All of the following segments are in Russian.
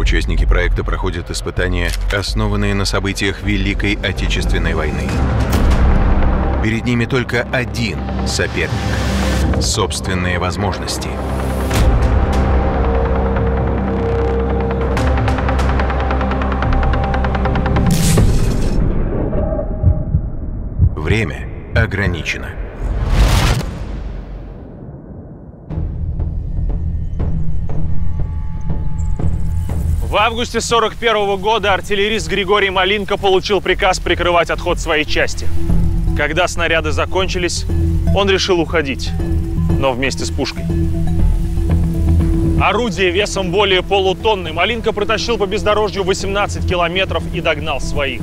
Участники проекта проходят испытания, основанные на событиях Великой Отечественной войны. Перед ними только один соперник – собственные возможности. Время ограничено. В августе 1941 года артиллерист Григорий Малинко получил приказ прикрывать отход своей части. Когда снаряды закончились, он решил уходить, но вместе с пушкой. Орудие весом более полутонны Малинко протащил по бездорожью 18 километров и догнал своих.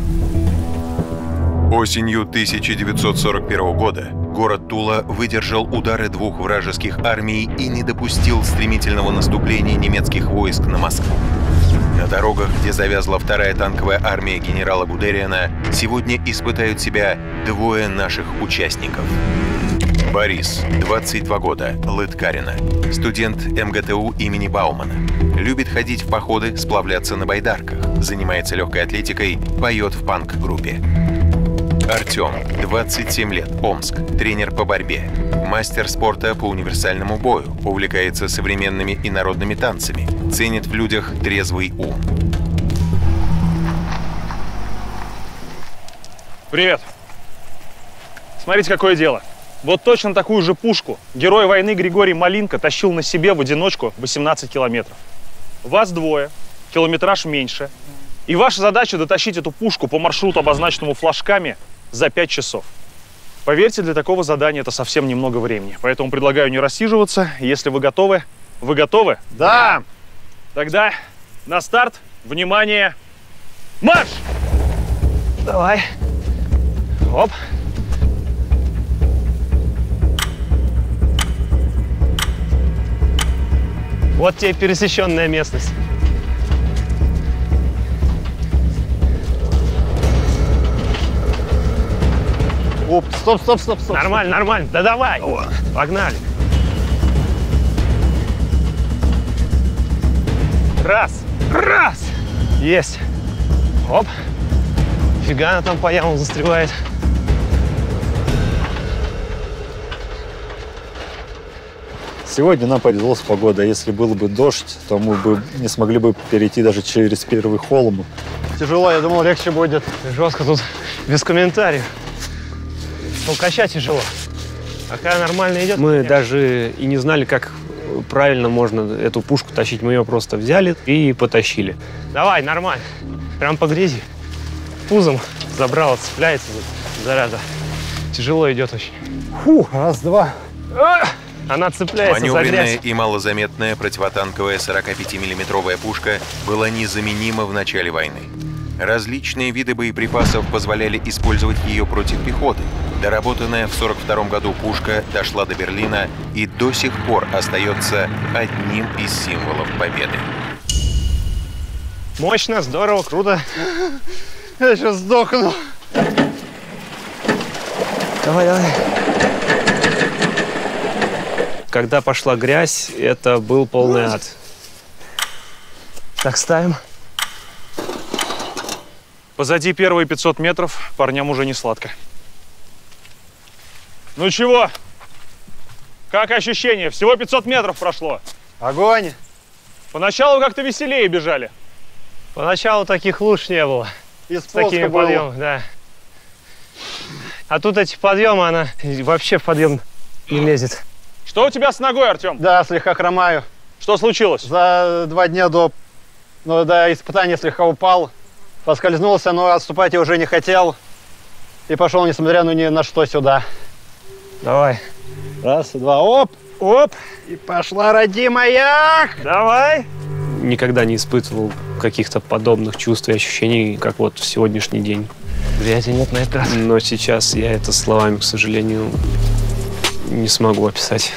Осенью 1941 года город Тула выдержал удары двух вражеских армий и не допустил стремительного наступления немецких войск на Москву. На дорогах, где завязла вторая танковая армия генерала Гудериана, сегодня испытают себя двое наших участников. Борис, 22 года, Лыткарина, студент МГТУ имени Баумана. Любит ходить в походы, сплавляться на байдарках, занимается легкой атлетикой, поет в панк-группе. Артем, 27 лет, Омск, тренер по борьбе, мастер спорта по универсальному бою, увлекается современными и народными танцами, ценит в людях трезвый ум. Привет. Смотрите, какое дело. Вот точно такую же пушку герой войны Григорий Малинко тащил на себе в одиночку 18 километров. Вас двое, километраж меньше. И ваша задача дотащить эту пушку по маршруту, обозначенному флажками, за 5 часов. Поверьте, для такого задания это совсем немного времени. Поэтому предлагаю не рассиживаться. Если вы готовы... Вы готовы? Да! Тогда на старт. Внимание! Марш! Давай. Оп. Вот тебе пересеченная местность. Оп, стоп. Нормально, нормально. Да давай. О. Погнали. Раз. Есть. Оп. Фига она там по ямам застревает. Сегодня нам повезло с погодой. Если был бы дождь, то мы бы не смогли бы перейти даже через первый холм. Тяжело, я думал, легче будет. Жестко тут, без комментариев. Толкача тяжело. А когда нормально идет... Мы даже и не знали, как правильно можно эту пушку тащить. Мы ее просто взяли и потащили. Давай, нормально. Прям по грязи. Пузом забрала, цепляется, зараза. Тяжело идет очень. Фу, раз, два. Она цепляется за грязь. Маневренная и малозаметная противотанковая 45-миллиметровая пушка была незаменима в начале войны. Различные виды боеприпасов позволяли использовать ее против пехоты. Доработанная в 1942 году пушка дошла до Берлина и до сих пор остается одним из символов победы. Мощно, здорово, круто. Я сейчас сдохну. Давай. Когда пошла грязь, это был полный ад. Так, ставим. Позади первые 500 метров, парням уже не сладко. Ну чего? Как ощущение? Всего 500 метров прошло. Огонь! Поначалу как-то веселее бежали. Поначалу таких луж не было. С такими подъемами, да. А тут эти подъемы, она вообще в подъем не лезет. Что у тебя с ногой, Артем? Да, слегка хромаю. Что случилось? За 2 дня до испытания слегка упал. Поскользнулся, но отступать я уже не хотел. И пошел, несмотря ни на что, сюда. Давай. Раз, два, оп! Оп! И пошла, родимая! Давай! Никогда не испытывал каких-то подобных чувств и ощущений, как вот в сегодняшний день. Грязи нет на этот раз. Но сейчас я это словами, к сожалению, не смогу описать.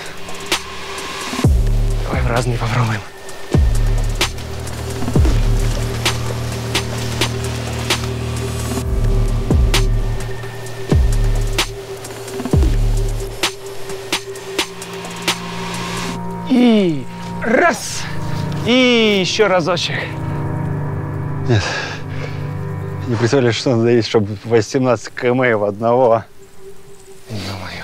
Давай в разные попробуем. И раз. И еще разочек. Нет. Не представляешь, что надо есть, чтобы 18 км в одного.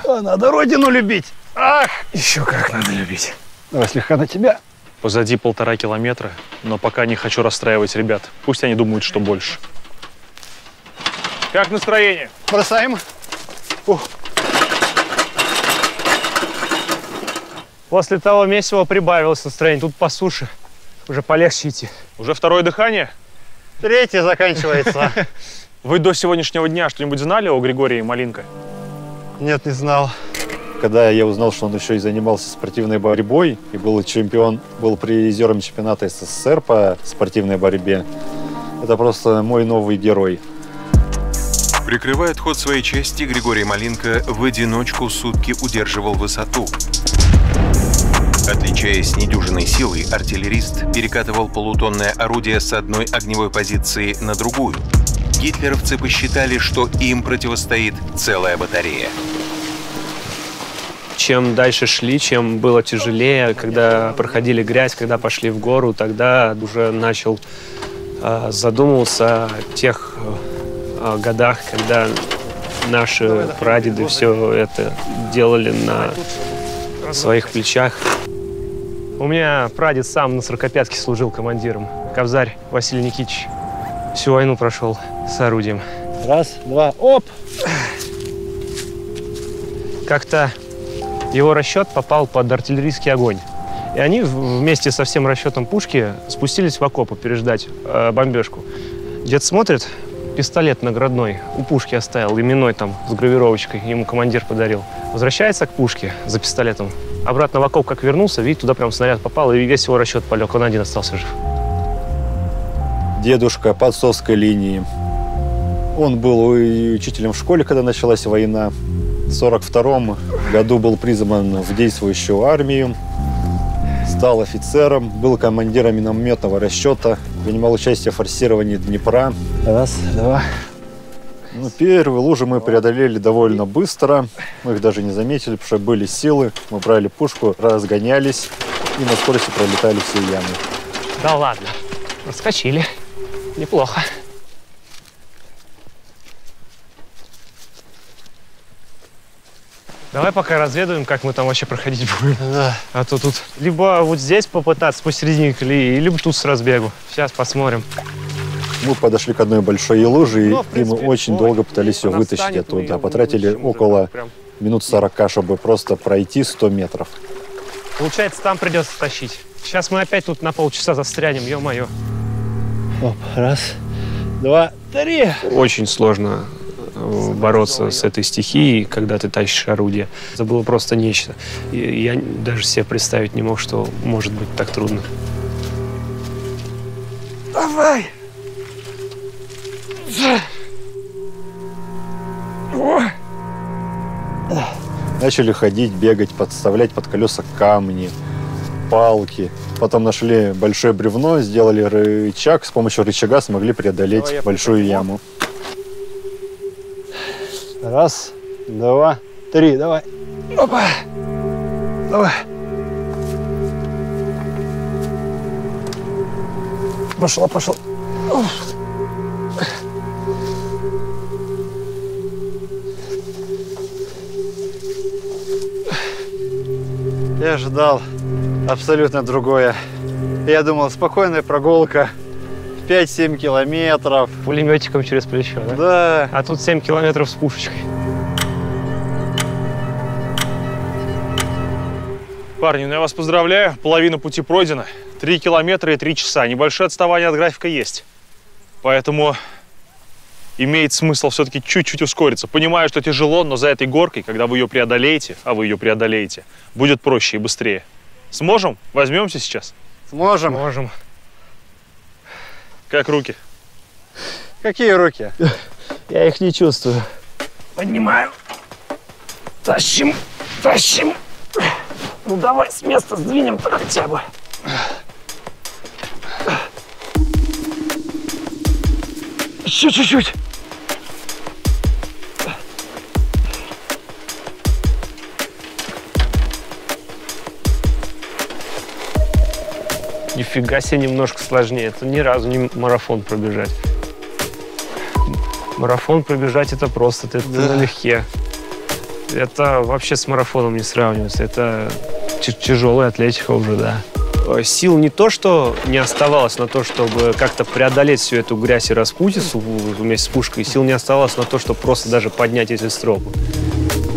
А надо родину любить. Ах! Еще как надо любить. Давай слегка на тебя. Позади 1,5 километра, но пока не хочу расстраивать ребят. Пусть они думают, что больше. Как настроение? Бросаем. После того месива прибавилось настроение. Тут по суше. Уже полегче идти. Уже второе дыхание? 3 заканчивается. Вы до сегодняшнего дня что-нибудь знали о Григории Малинко? Нет, не знал. Когда я узнал, что он еще и занимался спортивной борьбой и был призером чемпионата СССР по спортивной борьбе, это просто мой новый герой. Прикрывая отход своей части, Григорий Малинко в одиночку сутки удерживал высоту. Отличаясь недюжинной силой, артиллерист перекатывал полутонное орудие с одной огневой позиции на другую. Гитлеровцы посчитали, что им противостоит целая батарея. Чем дальше шли, чем было тяжелее, когда проходили грязь, когда пошли в гору, тогда уже начал задумываться о тех годах, когда наши прадеды все это делали на своих плечах. У меня прадед сам на 45-ке служил командиром. Кобзарь Василий Никитич. Всю войну прошел с орудием. Раз, два, оп! Как-то его расчет попал под артиллерийский огонь. И они вместе со всем расчетом пушки спустились в окопы переждать бомбежку. Дед смотрит, пистолет наградной у пушки оставил, именной там, с гравировочкой, ему командир подарил. Возвращается к пушке за пистолетом. Обратно в окоп как вернулся, видит, туда прям снаряд попал, и весь его расчет полег, он один остался жив. Дедушка по отцовской линии. Он был учителем в школе, когда началась война. В 1942 году был призван в действующую армию. Стал офицером, был командиром минометного расчета, принимал участие в форсировании Днепра. Раз, два. Первые лужи мы преодолели довольно быстро. Мы их даже не заметили, потому что были силы. Мы брали пушку, разгонялись и на скорости пролетали все ямы. Да ладно, проскочили. Неплохо. Давай пока разведаем, как мы там вообще проходить будем. Да. А то тут либо вот здесь попытаться посередине колеи, либо тут с разбегу. Сейчас посмотрим. Мы подошли к одной большой луже, Ну, в и принципе, мы очень долго пытались ее она вытащить встанет, мы оттуда. ее Потратили вытащим около прям. минут 40, чтобы просто пройти 100 метров. Получается, там придется тащить. Сейчас мы опять тут на полчаса застрянем, ё-моё. Оп, раз, два, 3. Очень сложно бороться с этой стихией, когда ты тащишь орудие. Это было просто нечто. И я даже себе представить не мог, что может быть так трудно. Давай! Начали ходить, бегать, подставлять под колеса камни, палки. Потом нашли большое бревно, сделали рычаг. С помощью рычага смогли преодолеть большую яму. Раз, два, 3, давай. Опа! Давай. Пошел. Я ожидал абсолютно другое. Я думал, спокойная прогулка, 5-7 километров. Пулеметиком через плечо, да? Да. А тут 7 километров с пушечкой. Парни, ну я вас поздравляю, половина пути пройдена. 3 километра и 3 часа. Небольшое отставание от графика есть. Поэтому имеет смысл все-таки чуть-чуть ускориться. Понимаю, что тяжело, но за этой горкой, когда вы ее преодолеете, а вы ее преодолеете, будет проще и быстрее. Сможем? Возьмемся сейчас? Сможем. Можем. Как руки? Какие руки? Я их не чувствую. Поднимаю. Тащим. Ну давай с места сдвинем-то хотя бы. Еще чуть-чуть. Нифига себе, немножко сложнее. Это ни разу не марафон пробежать. Марафон пробежать это просто, это налегке. Это вообще с марафоном не сравнивается. Это тяжелая атлетика уже, да. Сил не то, что не оставалось на то, чтобы как-то преодолеть всю эту грязь и распутицу вместе с пушкой. Сил не оставалось на то, чтобы просто даже поднять эти стропы.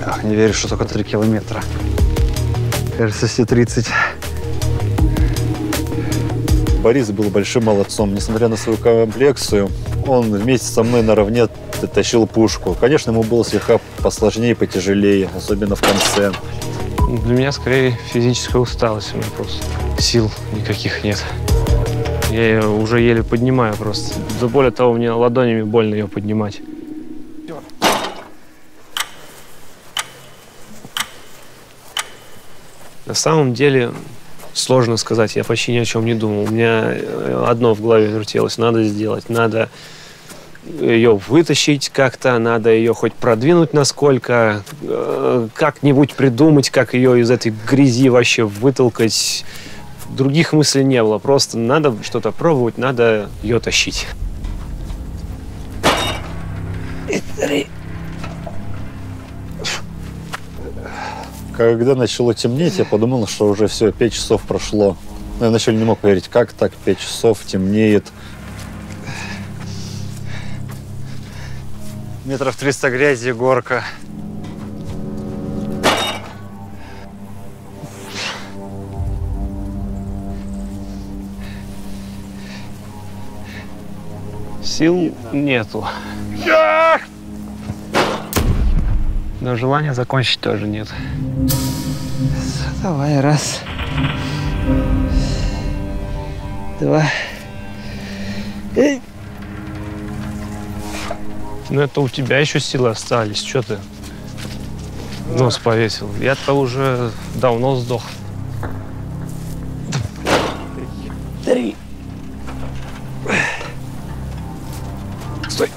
Ах, не верю, что только 3 километра. Кажется, все 30. Борис был большим молодцом. Несмотря на свою комплекцию, он вместе со мной наравне тащил пушку. Конечно, ему было слегка посложнее, потяжелее, особенно в конце. Для меня скорее физическая усталость. У меня просто сил никаких нет. Я ее уже еле поднимаю просто. Да более того, мне ладонями больно ее поднимать. На самом деле сложно сказать, я почти ни о чем не думал. У меня одно в голове вертелось: надо сделать, надо ее вытащить как-то, надо ее хоть продвинуть насколько, как-нибудь придумать, как ее из этой грязи вообще вытолкать. Других мыслей не было, просто надо что-то пробовать, надо ее тащить. Когда начало темнеть, я подумал, что уже все, 5 часов прошло. Но я вначале не мог поверить, как так 5 часов темнеет. Метров 300 грязи, горка. Сил нету. Но желания закончить тоже нет. Давай, раз. Два. Ну это у тебя еще силы остались. Что ты нос повесил? Я-то уже давно сдох. 3. Стой.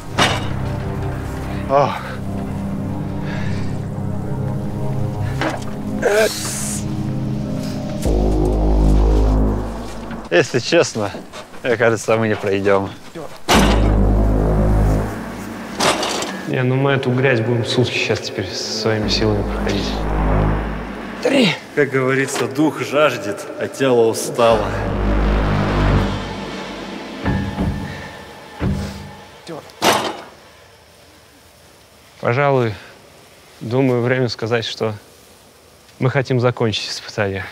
Ох. Если честно, мне кажется, мы не пройдем. Не, ну мы эту грязь будем сутки сейчас теперь со своими силами проходить. 3. Как говорится, дух жаждет, а тело устало. Пожалуй, думаю, время сказать, что мы хотим закончить испытание.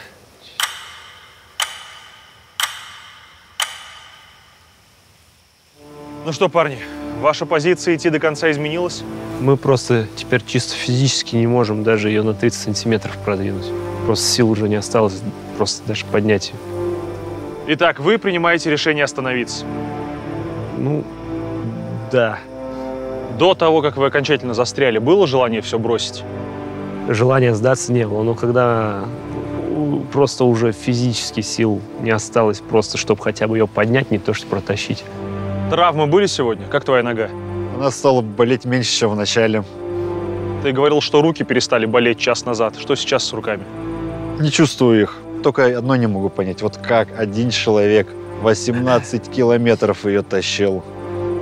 Ну что, парни, ваша позиция идти до конца изменилась? Мы просто теперь чисто физически не можем даже ее на 30 сантиметров продвинуть. Просто сил уже не осталось, просто даже поднять ее. Итак, вы принимаете решение остановиться. Ну, да. До того, как вы окончательно застряли, было желание все бросить? Желания сдаться не было, но когда просто уже физически сил не осталось, просто чтобы хотя бы ее поднять, не то что протащить. Травмы были сегодня? Как твоя нога? Она стала болеть меньше, чем в начале. Ты говорил, что руки перестали болеть час назад. Что сейчас с руками? Не чувствую их. Только одно не могу понять. Вот как один человек 18 километров ее тащил.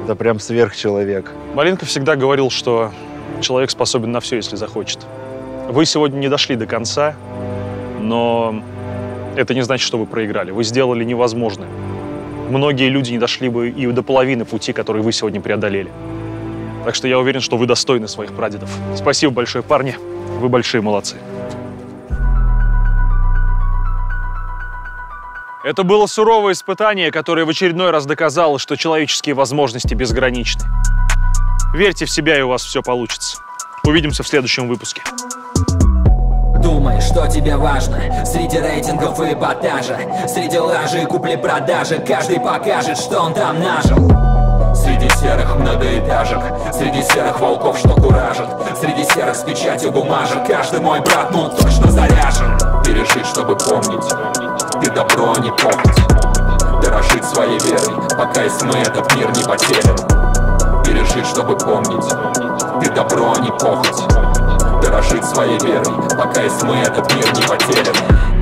Это прям сверхчеловек. Малинка всегда говорил, что человек способен на все, если захочет. Вы сегодня не дошли до конца, но это не значит, что вы проиграли. Вы сделали невозможное. Многие люди не дошли бы и до половины пути, который вы сегодня преодолели. Так что я уверен, что вы достойны своих прадедов. Спасибо большое, парни. Вы большие молодцы. Это было суровое испытание, которое в очередной раз доказало, что человеческие возможности безграничны. Верьте в себя, и у вас все получится. Увидимся в следующем выпуске. Думай, что тебе важно. Среди рейтингов и эпатажа, среди лажи и купли-продажи, каждый покажет, что он там нажил. Среди серых многоэтажек, среди серых волков, что куражат, среди серых с печатью бумажек, каждый мой брат, ну точно заряжен. Пережить, чтобы помнить, ты добро, а не похоть. Дорожить своей верой, пока из тьмы этот мир не потерян. Пережить, чтобы помнить, ты добро, а не похоть. Дорожить своей верой, пока из тьмы этот мир не потерян.